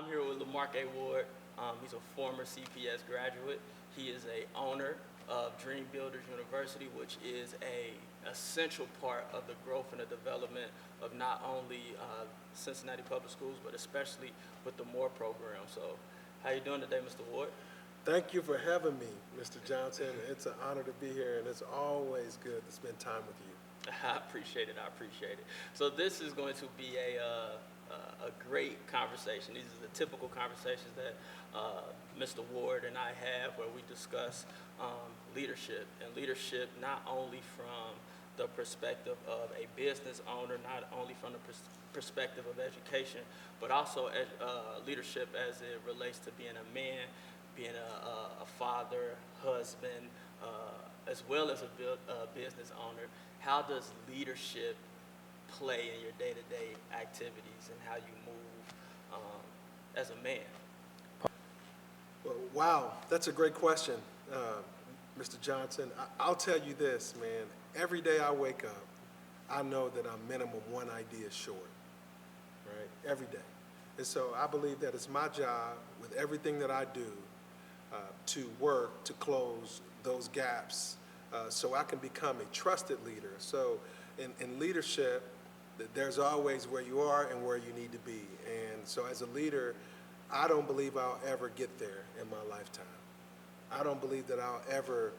I'm here with M.O.R.E. He's a former CPS graduate. He is a owner of Dream Builders University, which is a essential part of the growth and the development of not only Cincinnati Public Schools, but especially with the M.O.R.E program. So, how you doing today, Mr. Ward? Thank you for having me, Mr. Johnson. It's an honor to be here, and it's always good to spend time with you. I appreciate it. I appreciate it. So this is going to be a great conversation. These are the typical conversations that Mr. Ward and I have, where we discuss leadership, and leadership not only from the perspective of a business owner, not only from the perspective of education, but also leadership as it relates to being a man, being a father, husband, as well as a business owner. How does leadership play in your day-to-day activities and how you move as a man? Well, wow, that's a great question, Mr. Johnson. I'll tell you this, man. Every day I wake up, I know that I'm minimum one idea short, right? Every day. And so I believe that it's my job with everything that I do to work to close those gaps so I can become a trusted leader. So in leadership, there's always where you are and where you need to be. And so as a leader, I don't believe I'll ever get there in my lifetime. I don't believe that I'll ever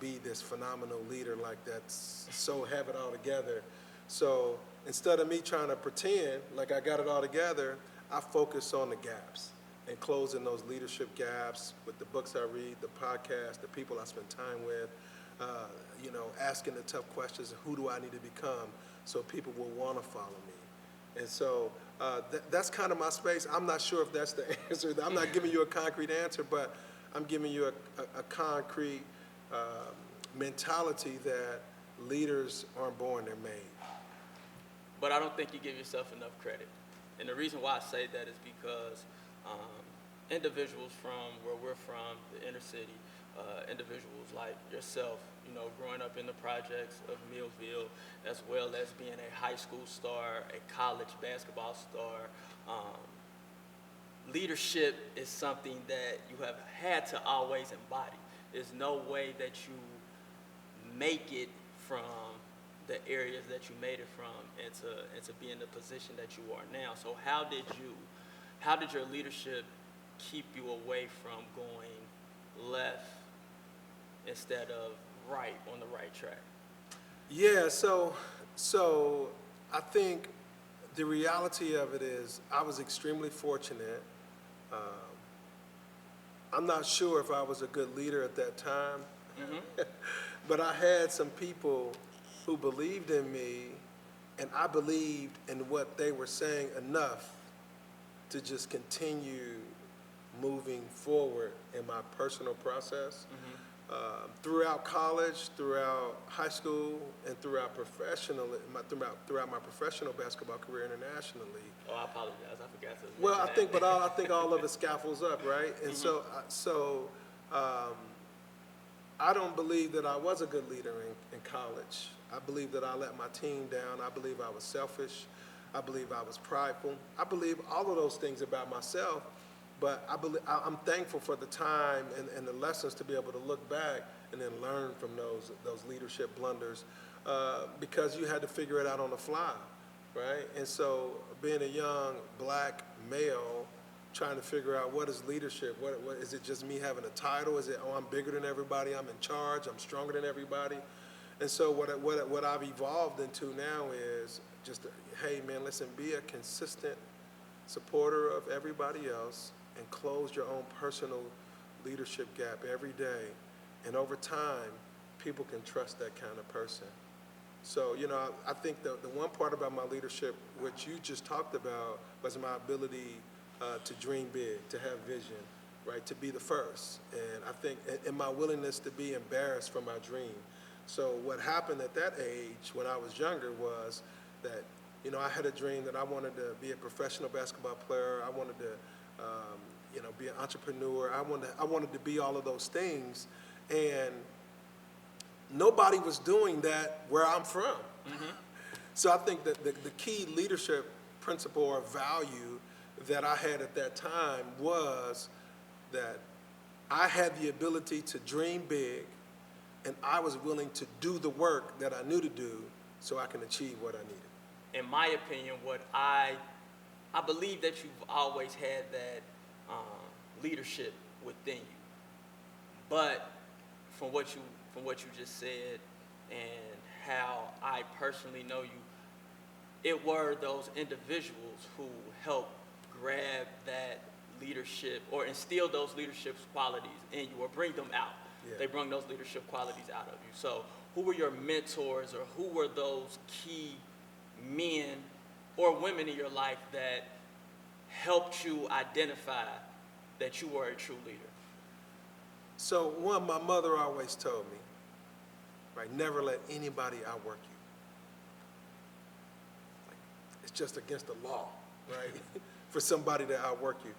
be this phenomenal leader that's so have it all together. So instead of me trying to pretend like I got it all together, I focus on the gaps and closing those leadership gaps with the books I read, the podcasts, the people I spend time with, asking the tough questions, who do I need to become, so people will want to follow me. And so that's kind of my space. I'm not sure if that's the answer. I'm not giving you a concrete answer, but I'm giving you a concrete mentality that leaders aren't born, they're made. But I don't think you give yourself enough credit. And the reason why I say that is because individuals from where we're from, the inner city, individuals like yourself, growing up in the projects of Millville, as well as being a high school star, a college basketball star, leadership is something that you have had to always embody. There's no way that you make it from the areas that you made it from and to be in the position that you are now. So how did your leadership keep you away from going left instead of right, on the right track? Yeah, so I think the reality of it is I was extremely fortunate. I'm not sure if I was a good leader at that time, but I had some people who believed in me, and I believed in what they were saying enough to just continue moving forward in my personal process. Throughout college, throughout high school, and throughout my professional basketball career internationally. Oh, I apologize. I forgot to. Well, I think all of it scaffolds up, right? And so I don't believe that I was a good leader in college. I believe that I let my team down. I believe I was selfish. I believe I was prideful. I believe all of those things about myself. But I'm thankful for the time and the lessons to be able to look back and then learn from those leadership blunders because you had to figure it out on the fly, right? And so being a young black male trying to figure out what is leadership, what is it just me having a title? Is it, I'm bigger than everybody, I'm in charge, I'm stronger than everybody? And so what I've evolved into now is just, hey man, listen, be a consistent supporter of everybody else and close your own personal leadership gap every day. And over time, people can trust that kind of person. So, I think the one part about my leadership, which you just talked about, was my ability to dream big, to have vision, right, to be the first. And I think, and my willingness to be embarrassed for my dream. So what happened at that age when I was younger was that, I had a dream that I wanted to be a professional basketball player. I wanted to, be an entrepreneur. I wanted to be all of those things. And nobody was doing that where I'm from. So I think that the key leadership principle or value that I had at that time was that I had the ability to dream big, and I was willing to do the work that I knew to do so I can achieve what I needed. In my opinion, what I believe that you've always had that leadership within you. But from what you just said and how I personally know you, it were those individuals who helped grab that leadership or instill those leadership qualities in you or bring them out. Yeah. They bring those leadership qualities out of you. So who were your mentors or who were those key men or women in your life that helped you identify that you were a true leader? So one, my mother always told me, right, never let anybody outwork you. Like, it's just against the law, right, for somebody to outwork you.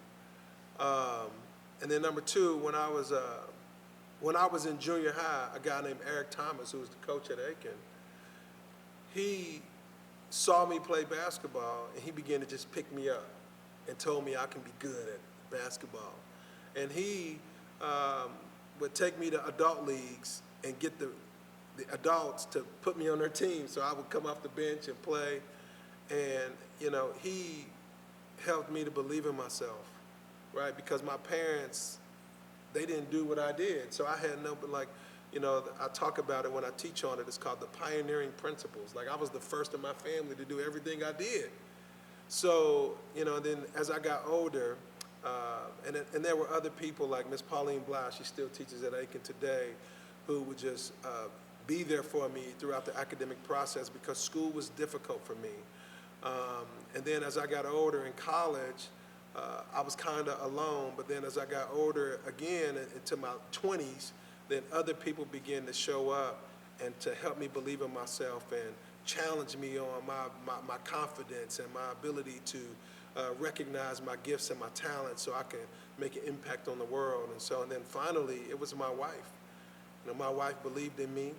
And then number two, when I was in junior high, a guy named Eric Thomas, who was the coach at Aiken, he saw me play basketball, and he began to just pick me up and told me I can be good at basketball. And he would take me to adult leagues and get the adults to put me on their team, so I would come off the bench and play. And, you know, he helped me to believe in myself, right? Because my parents, they didn't do what I did. So I had no, but like, you know, I talk about it when I teach on it. It's called the pioneering principles. Like, I was the first in my family to do everything I did. So, you know, then as I got older, and there were other people like Miss Pauline Bly, she still teaches at Aiken today, who would just be there for me throughout the academic process because school was difficult for me. And then as I got older in college, I was kind of alone, but then as I got older again into my 20s, then other people began to show up and to help me believe in myself and challenge me on my confidence and my ability to recognize my gifts and my talents so I can make an impact on the world. And then finally, it was my wife. You know, my wife believed in me.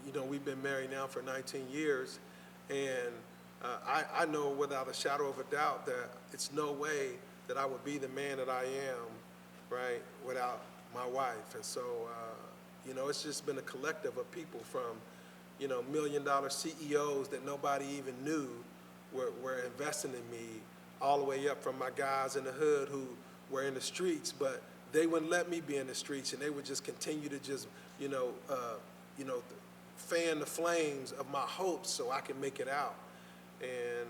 You know, we've been married now for 19 years, and I know without a shadow of a doubt that it's no way that I would be the man that I am, right, without my wife. And so, you know, it's just been a collective of people from, you know, million-dollar CEOs that nobody even knew were investing in me, all the way up from my guys in the hood who were in the streets, but they wouldn't let me be in the streets, and they would just continue to just, you know, fan the flames of my hopes so I could make it out. And,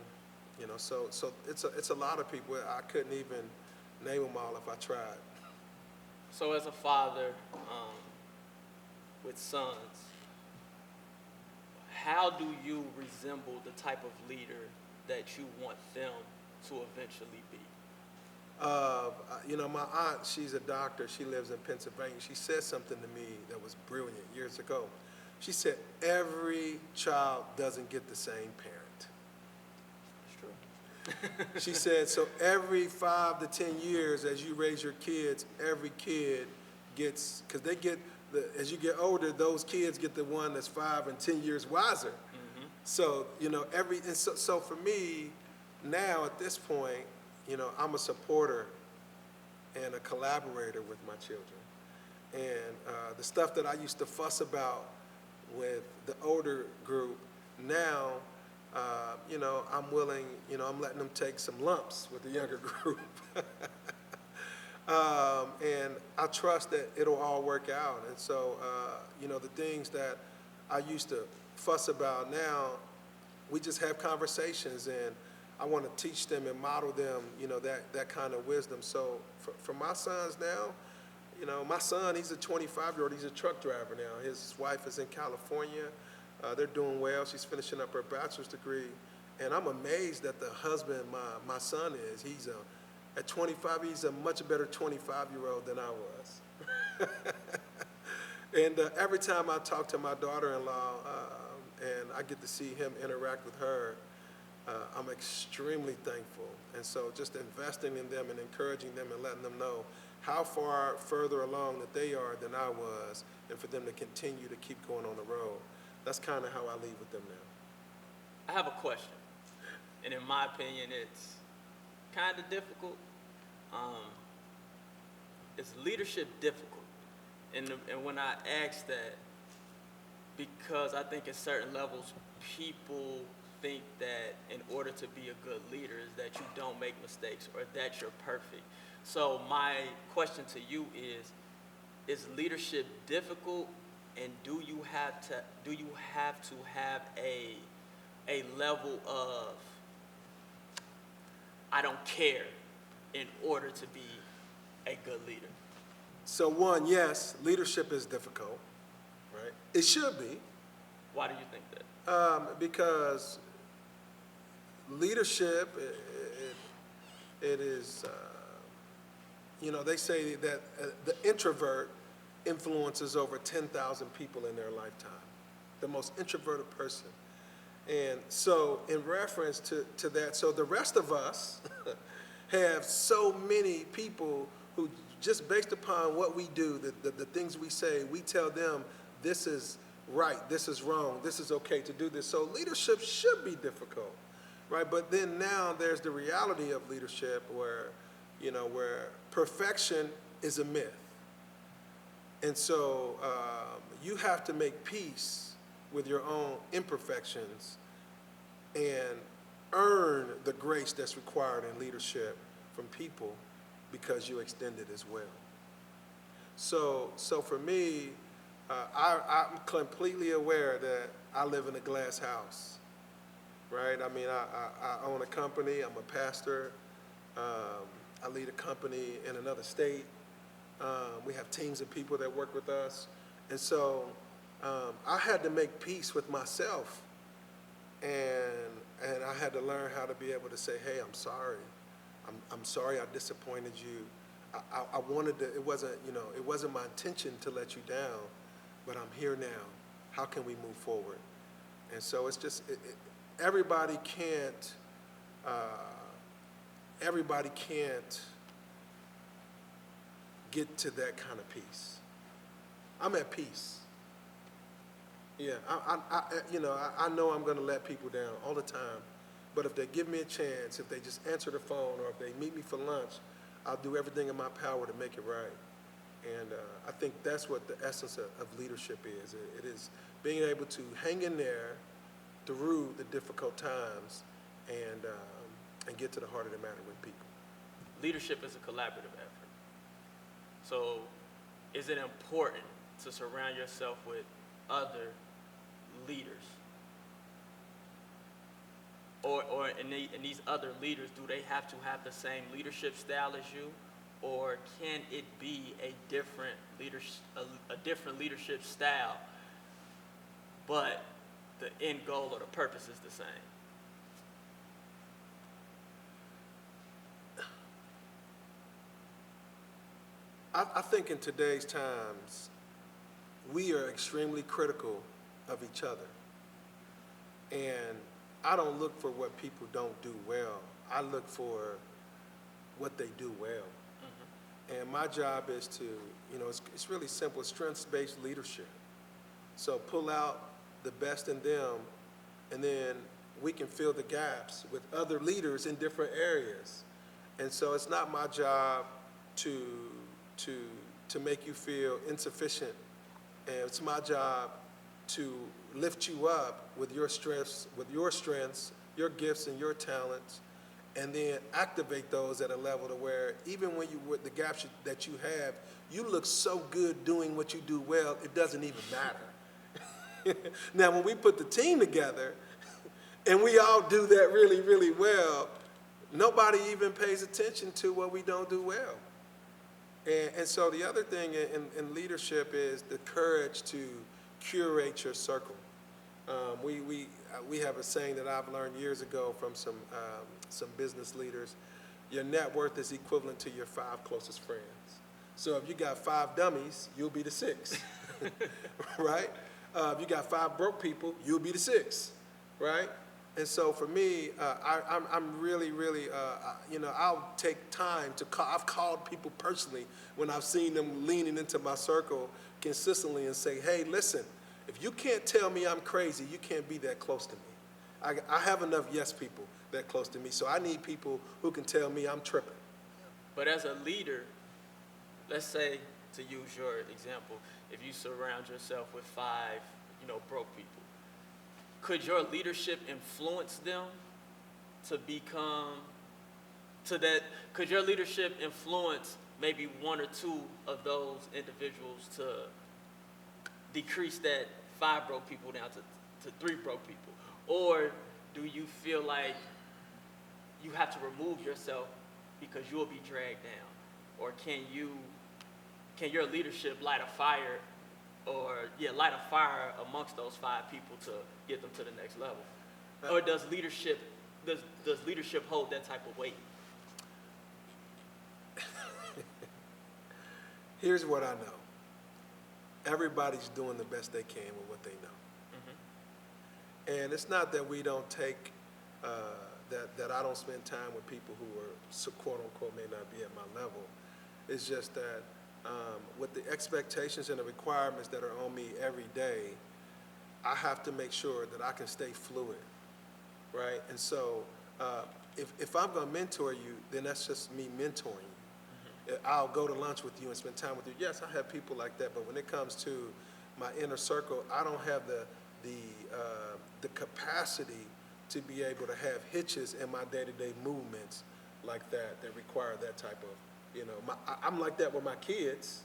you know, so it's a lot of people. I couldn't even name them all if I tried. So as a father with sons, how do you resemble the type of leader that you want them to eventually be? You know, my aunt, she's a doctor. She lives in Pennsylvania. She said something to me that was brilliant years ago. She said, every child doesn't get the same parent. That's true. She said, so every 5 to 10 years as you raise your kids, every kid gets, because they get, as you get older, those kids get the one that's 5 and 10 years wiser. Mm-hmm. So, you know, so for me, now at this point, you know, I'm a supporter and a collaborator with my children. And the stuff that I used to fuss about with the older group, now, you know, I'm willing, you know, I'm letting them take some lumps with the younger group. And I trust that it'll all work out. And so, you know, the things that I used to fuss about now, we just have conversations, and I want to teach them and model them, you know, that kind of wisdom. So for my sons now, you know, my son, he's a 25-year-old, he's a truck driver now. His wife is in California. They're doing well. She's finishing up her bachelor's degree. And I'm amazed at the husband my son is. At 25, he's a much better 25-year-old than I was. And every time I talk to my daughter-in-law and I get to see him interact with her, I'm extremely thankful. And so just investing in them and encouraging them and letting them know how far further along that they are than I was, and for them to continue to keep going on the road. That's kind of how I lead with them now. I have a question, and in my opinion, it's kind of difficult. Um, is leadership difficult? And when I ask that, because I think at certain levels, people think that in order to be a good leader is that you don't make mistakes or that you're perfect. So my question to you is leadership difficult, and do you have to have a level of I don't care in order to be a good leader? So one, yes, leadership is difficult, right? It should be, Why do you think that? because leadership, it is, they say that the introvert influences over 10,000 people in their lifetime, the most introverted person. And so in reference to that, so the rest of us have so many people who just based upon what we do, the things we say, we tell them this is right, this is wrong, this is okay to do this. So leadership should be difficult, right? But then now there's the reality of leadership where, where perfection is a myth. And so you have to make peace with your own imperfections and earn the grace that's required in leadership from people because you extend it as well. So for me, I'm completely aware that I live in a glass house, right? I mean, I own a company, I'm a pastor, I lead a company in another state. We have teams of people that work with us. And so I had to make peace with myself, and I had to learn how to be able to say, hey, I'm sorry. I'm sorry I disappointed you. I wanted to, it wasn't my intention to let you down, but I'm here now. How can we move forward? And so it's just, everybody can't get to that kind of peace. I'm at peace. Yeah, I know I'm going to let people down all the time, but if they give me a chance, if they just answer the phone, or if they meet me for lunch, I'll do everything in my power to make it right. And I think that's what the essence of leadership is. It is being able to hang in there through the difficult times and get to the heart of the matter with people. Leadership is a collaborative effort. So is it important to surround yourself with other leaders? Or in these other leaders, do they have to have the same leadership style as you? Or can it be a different leadership style, but the end goal or the purpose is the same? I think in today's times, we are extremely critical of each other. And I don't look for what people don't do well. I look for what they do well. Mm-hmm. And my job is to, it's really simple, strengths-based leadership. So pull out the best in them, and then we can fill the gaps with other leaders in different areas. And so it's not my job to make you feel insufficient. And it's my job to lift you up with your strengths, your gifts and your talents, and then activate those at a level to where even when with the gaps that you have, you look so good doing what you do well, it doesn't even matter. Now, when we put the team together and we all do that really, really well, nobody even pays attention to what we don't do well. And so the other thing in leadership is the courage to curate your circle. We have a saying that I've learned years ago from some business leaders. Your net worth is equivalent to your 5 closest friends. So if you got 5 dummies, you'll be the 6th, right? If you got 5 broke people, you'll be the 6th, right? And so for me, I'm really, really, I'll take time to call. I've called people personally when I've seen them leaning into my circle consistently and say, hey, listen, if you can't tell me I'm crazy, you can't be that close to me. I have enough yes people that close to me, so I need people who can tell me I'm tripping. But as a leader, let's say, to use your example, if you surround yourself with five, broke people, could your leadership influence them to become, could your leadership influence maybe one or two of those individuals to decrease that five broke people down to three broke people? Or do you feel like you have to remove yourself because you'll be dragged down? Or can your leadership light a fire amongst those five people to get them to the next level? Or does leadership hold that type of weight? Here's what I know. Everybody's doing the best they can with what they know. And it's not that we don't take, that I don't spend time with people who are, quote unquote, may not be at my level. It's just that with the expectations and the requirements that are on me every day, I have to make sure that I can stay fluid, right? And so if I'm gonna mentor you, then that's just me mentoring you. I'll go to lunch with you and spend time with you. Yes, I have people like that, but when it comes to my inner circle, I don't have the capacity to be able to have hitches in my day-to-day movements like that require that type of, I'm like that with my kids,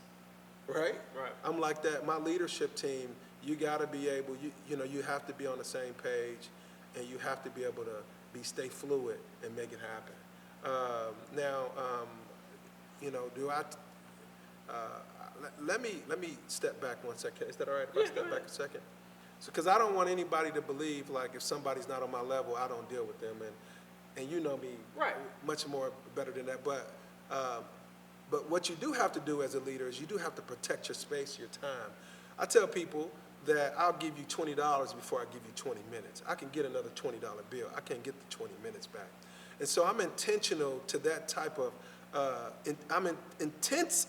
right? Right. I'm like that. My leadership team, you got to be able, you have to be on the same page, and you have to be able to stay fluid and make it happen. Let me step back one second. Is that all right if I step back a second? So, because I don't want anybody to believe like if somebody's not on my level, I don't deal with them, and you know me Right. much more better than that. But what you do have to do as a leader is you do have to protect your space, your time. I tell people that I'll give you $20 before I give you 20 minutes. I can get another $20 bill. I can't get the 20 minutes back. And so I'm intentional to that type of,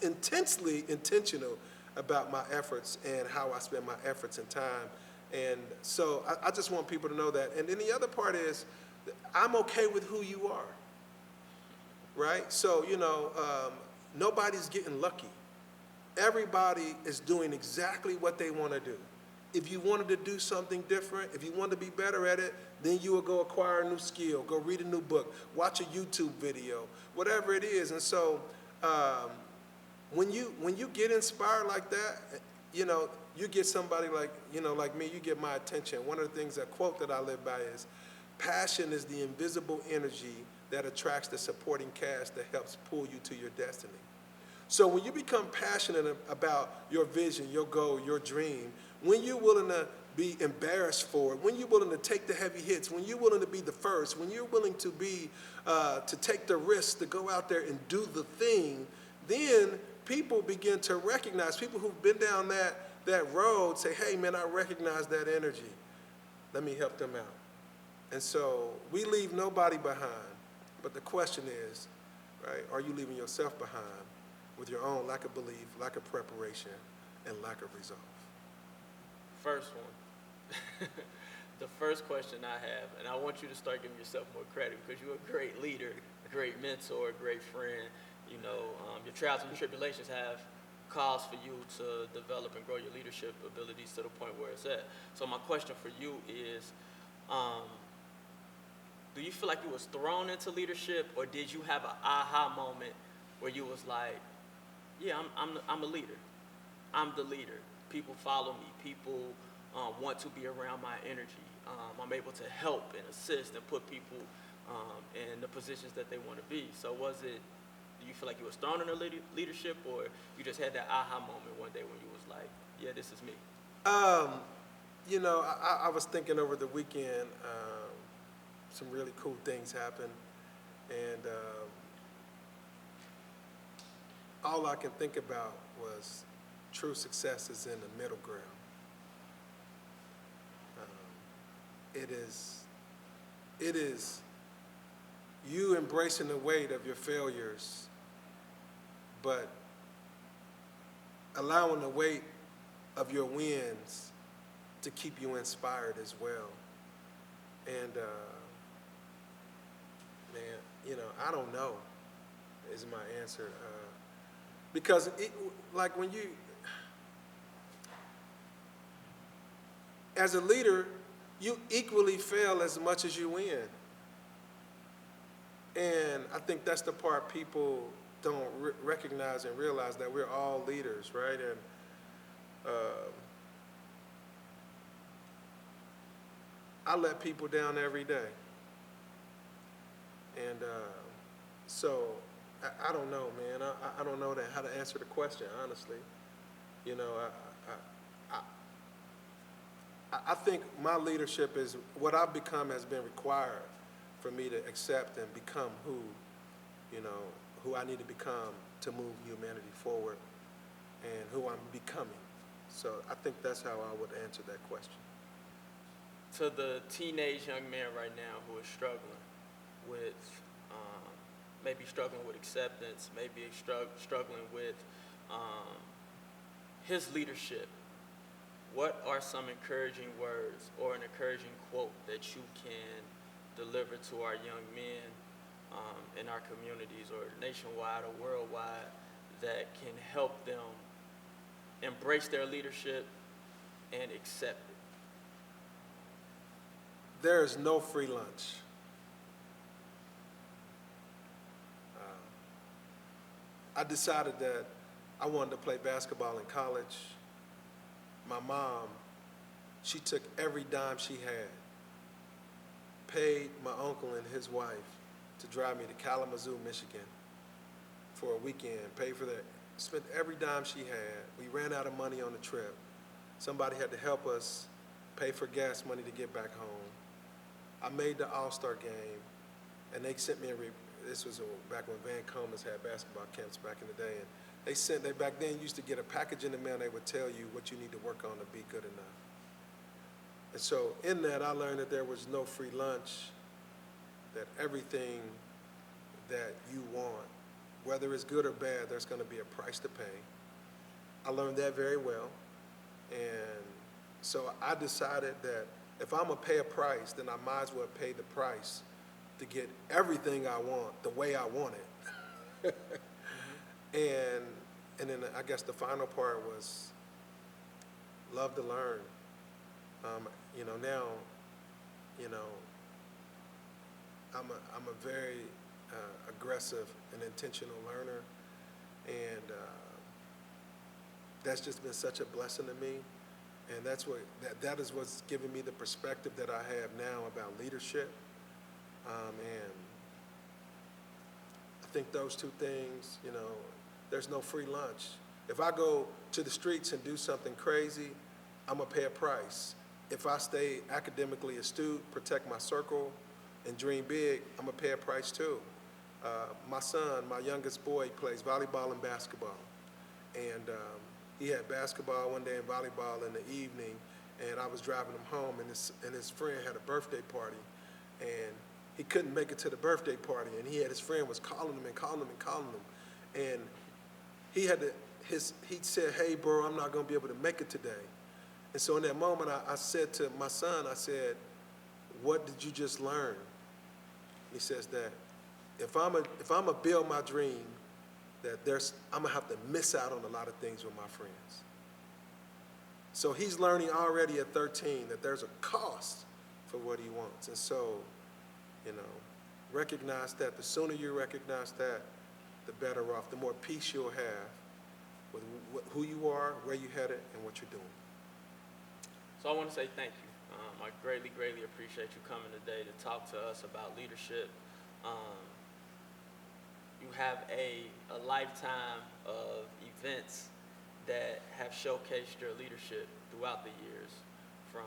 intensely intentional about my efforts and how I spend my efforts and time. And so I just want people to know that. And then the other part is I'm okay with who you are, right? So, nobody's getting lucky. Everybody is doing exactly what they want to do. If you wanted to do something different, if you want to be better at it, then you will go acquire a new skill, go read a new book, watch a YouTube video, whatever it is. And so when you get inspired like that, you get somebody like me, you get my attention. One of the things, a quote that I live by is, passion is the invisible energy that attracts the supporting cast that helps pull you to your destiny. So when you become passionate about your vision, your goal, your dream, when you're willing to be embarrassed for it, when you're willing to take the heavy hits, when you're willing to be the first, when you're willing to to take the risk to go out there and do the thing, then people begin to recognize, people who've been down that road say, hey man, I recognize that energy. Let me help them out. And so we leave nobody behind, but the question is, right, are you leaving yourself behind with your own lack of belief, lack of preparation, and lack of resolve? First one. The first question I have, and I want you to start giving yourself more credit because you're a great leader, a great mentor, a great friend. Your trials and tribulations have caused for you to develop and grow your leadership abilities to the point where it's at. So my question for you is, do you feel like you was thrown into leadership, or did you have an aha moment where you was like, yeah, I'm a leader. I'm the leader. People follow me. People want to be around my energy. I'm able to help and assist and put people in the positions that they want to be. So do you feel like you was thrown into leadership, or you just had that aha moment one day when you was like, yeah, this is me? I was thinking over the weekend, some really cool things happened, and all I can think about was true success is in the middle ground. It is you embracing the weight of your failures, but allowing the weight of your wins to keep you inspired as well. And, man, I don't know is my answer. Because, like when you, as a leader, you equally fail as much as you win. And I think that's the part people don't recognize and realize, that we're all leaders, right? And I let people down every day. And so I don't know, man. I don't know how to answer the question, honestly. You know, I think my leadership is what I've become has been required for me to accept and become who I need to become to move humanity forward, and who I'm becoming. So I think that's how I would answer that question. To the teenage young man right now who is struggling with, maybe struggling with acceptance, maybe struggling with his leadership, what are some encouraging words or an encouraging quote that you can deliver to our young men in our communities, or nationwide or worldwide, that can help them embrace their leadership and accept it? There is no free lunch. I decided that I wanted to play basketball in college. My mom, she took every dime she had, paid my uncle and his wife to drive me to Kalamazoo, Michigan for a weekend, paid for that, spent every dime she had. We ran out of money on the trip. Somebody had to help us pay for gas money to get back home. I made the All-Star game, and they sent me this was back when Van Comas had basketball camps back in the day, and they back then used to get a package in the mail, and they would tell you what you need to work on to be good enough. And so in that, I learned that there was no free lunch, that everything that you want, whether it's good or bad, there's going to be a price to pay. I learned that very well. And so I decided that if I'm going to pay a price, then I might as well pay the price to get everything I want the way I want it. And then I guess the final part was love to learn. Now, I'm a very aggressive and intentional learner, and that's just been such a blessing to me. And that is what's given me the perspective that I have now about leadership. And I think those two things, there's no free lunch. If I go to the streets and do something crazy, I'm gonna pay a price. If I stay academically astute, protect my circle, and dream big, I'm gonna pay a price too. My son, my youngest boy, plays volleyball and basketball. And he had basketball one day and volleyball in the evening, and I was driving him home, and his friend had a birthday party, and he couldn't make it to the birthday party, and his friend was calling him and calling him and calling him, and he said, "Hey, bro, I'm not gonna be able to make it today." And so in that moment, I said to my son, I said, "What did you just learn?" He says that if I'm a build my dream, that I'm gonna have to miss out on a lot of things with my friends. So he's learning already at 13 that there's a cost for what he wants. And so, recognize that. The sooner you recognize that, the better off, the more peace you'll have with who you are, where you're headed, and what you're doing. So I want to say thank you. I greatly, greatly appreciate you coming today to talk to us about leadership. You have a lifetime of events that have showcased your leadership throughout the years, from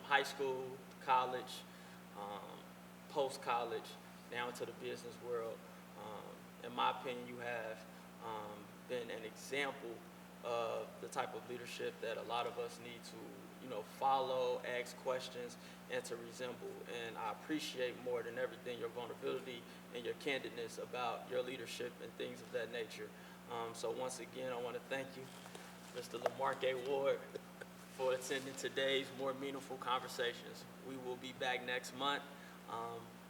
high school, college, post-college, now into the business world. In my opinion, you have been an example of the type of leadership that a lot of us need to, follow, ask questions, and to resemble. And I appreciate more than everything your vulnerability and your candidness about your leadership and things of that nature. So once again, I want to thank you, Mr. M.O.R.E Ward, for attending today's More Meaningful Conversations. We will be back next month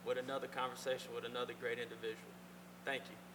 with another conversation with another great individual. Thank you.